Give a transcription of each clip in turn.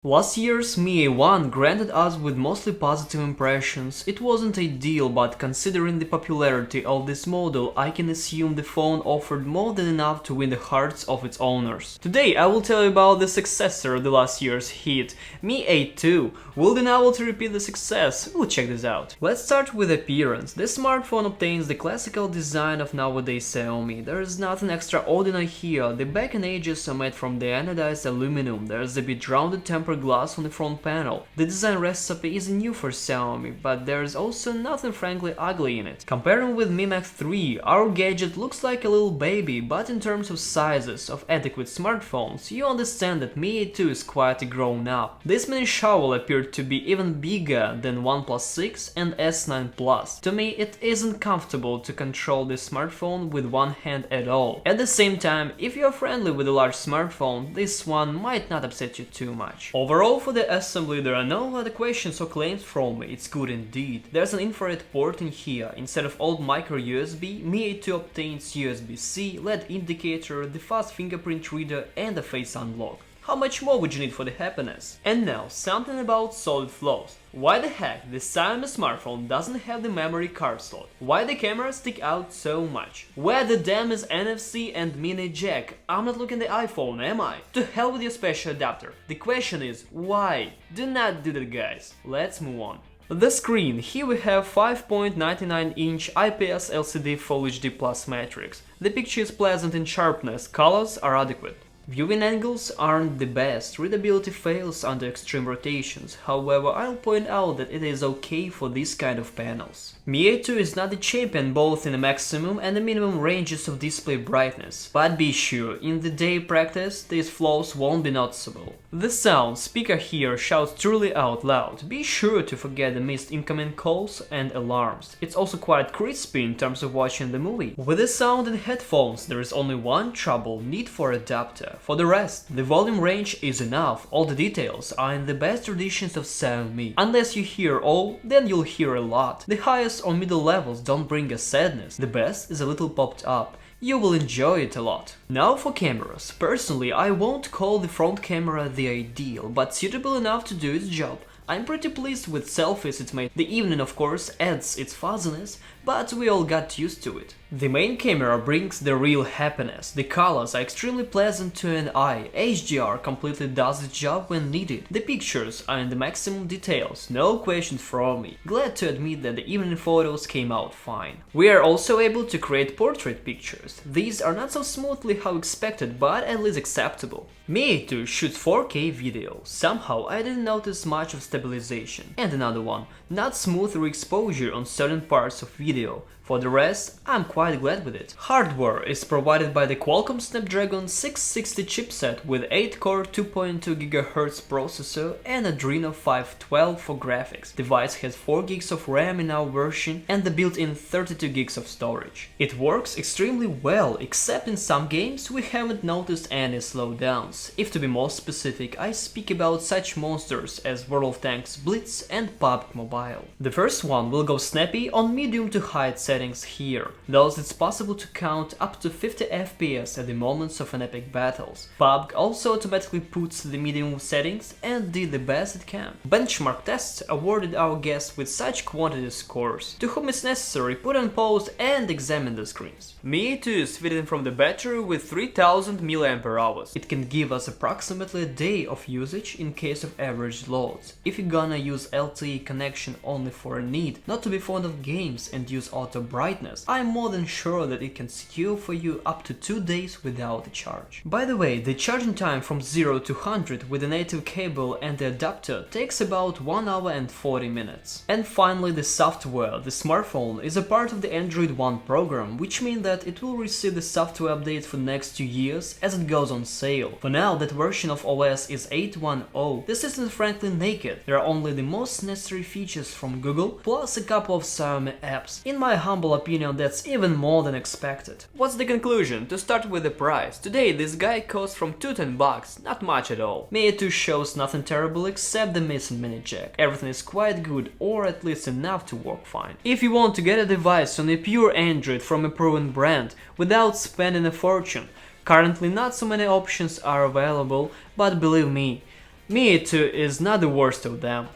Last year's Mi A1 granted us with mostly positive impressions. It wasn't ideal, but considering the popularity of this model, I can assume the phone offered more than enough to win the hearts of its owners. Today I will tell you about the successor of the last year's hit, Mi A2. Will the novelty repeat the success? We'll check this out. Let's start with appearance. The smartphone obtains the classical design of nowadays Xiaomi. There is nothing extraordinary here. The back and edges are made from the anodized aluminum. There is a bit rounded tempered glass on the front panel. The design recipe is new for Xiaomi, but there is also nothing frankly ugly in it. Comparing with Mi Max 3, our gadget looks like a little baby, but in terms of sizes of adequate smartphones, you understand that Mi A2 is quite grown up. This mini shovel appeared to be even bigger than OnePlus 6 and S9 Plus. To me, it isn't comfortable to control this smartphone with one hand at all. At the same time, if you are friendly with a large smartphone, this one might not upset you too much. Overall, for the assembly, there are no other questions or claims from me. It's good indeed. There's an infrared port in here. Instead of old micro USB, Mi A2 obtains USB-C, LED indicator, the fast fingerprint reader and a face unlock. How much more would you need for the happiness? And now, something about solid flaws. Why the heck this Xiaomi smartphone doesn't have the memory card slot? Why the cameras stick out so much? Where the damn is NFC and mini jack? I'm not looking at the iPhone, am I? To hell with your special adapter. The question is, why? Do not do that, guys. Let's move on. The screen. Here we have 5.99-inch IPS LCD Full HD Plus matrix. The picture is pleasant in sharpness, colors are adequate. Viewing angles aren't the best, readability fails under extreme rotations, however I'll point out that it is okay for this kind of panels. Mi A2 is not the champion both in the maximum and the minimum ranges of display brightness, but be sure, in the day practice these flaws won't be noticeable. The sound speaker here shouts truly out loud. Be sure to forget the missed incoming calls and alarms. It's also quite crispy in terms of watching the movie. With the sound in headphones there is only one trouble, need for adapter. For the rest, the volume range is enough, all the details are in the best traditions of Xiaomi. Unless you hear all, then you'll hear a lot. The highest or middle levels don't bring a sadness, the best is a little popped up. You will enjoy it a lot. Now for cameras. Personally, I won't call the front camera the ideal, but suitable enough to do its job. I'm pretty pleased with selfies it made. The evening of course adds its fuzziness, but we all got used to it. The main camera brings the real happiness. The colors are extremely pleasant to an eye. HDR completely does its job when needed. The pictures are in the maximum details, no questions from me. Glad to admit that the evening photos came out fine. We are also able to create portrait pictures. These are not so smoothly how expected, but at least acceptable. Mi A2 shoots 4K video. Somehow I didn't notice much of stabilization. And another one, not smooth re-exposure on certain parts of video. For the rest, I'm quite glad with it. Hardware is provided by the Qualcomm Snapdragon 660 chipset with 8-core 2.2 GHz processor and Adreno 512 for graphics. Device has 4 GB of RAM in our version and the built-in 32 GB of storage. It works extremely well, except in some games we haven't noticed any slowdowns. If to be more specific, I speak about such monsters as World of Tanks Blitz and PUBG Mobile. The first one will go snappy on medium to high settings here, thus it's possible to count up to 50 FPS at the moments of an epic battles. PUBG also automatically puts the medium settings and did the best it can. Benchmark tests awarded our guests with such quantity scores. To whom it's necessary, put on pause and examine the screens. Mi A2 is fitted from the battery with 3000 mAh. It can give us approximately a day of usage in case of average loads. If you're gonna use LTE connection only for a need, not to be fond of games and use auto brightness, I'm more than sure that it can secure for you up to 2 days without a charge. By the way, the charging time from 0 to 100 with the native cable and the adapter takes about 1 hour and 40 minutes. And finally the software. The smartphone is a part of the Android One program, which means that it will receive the software update for the next 2 years as it goes on sale. For now, that version of OS is 8.10. The system is frankly naked. There are only the most necessary features from Google, plus a couple of Xiaomi apps. In my humble opinion, that's even more than expected. What's the conclusion? To start with the price. Today this guy costs from $210, not much at all. Mi A2 shows nothing terrible except the missing mini jack. Everything is quite good, or at least enough to work fine. If you want to get a device on a pure Android from a proven brand without spending a fortune, currently not so many options are available, but believe me, Mi A2 is not the worst of them.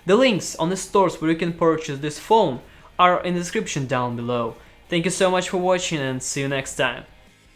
The links on the stores where you can purchase this phone are in the description down below. Thank you so much for watching and see you next time.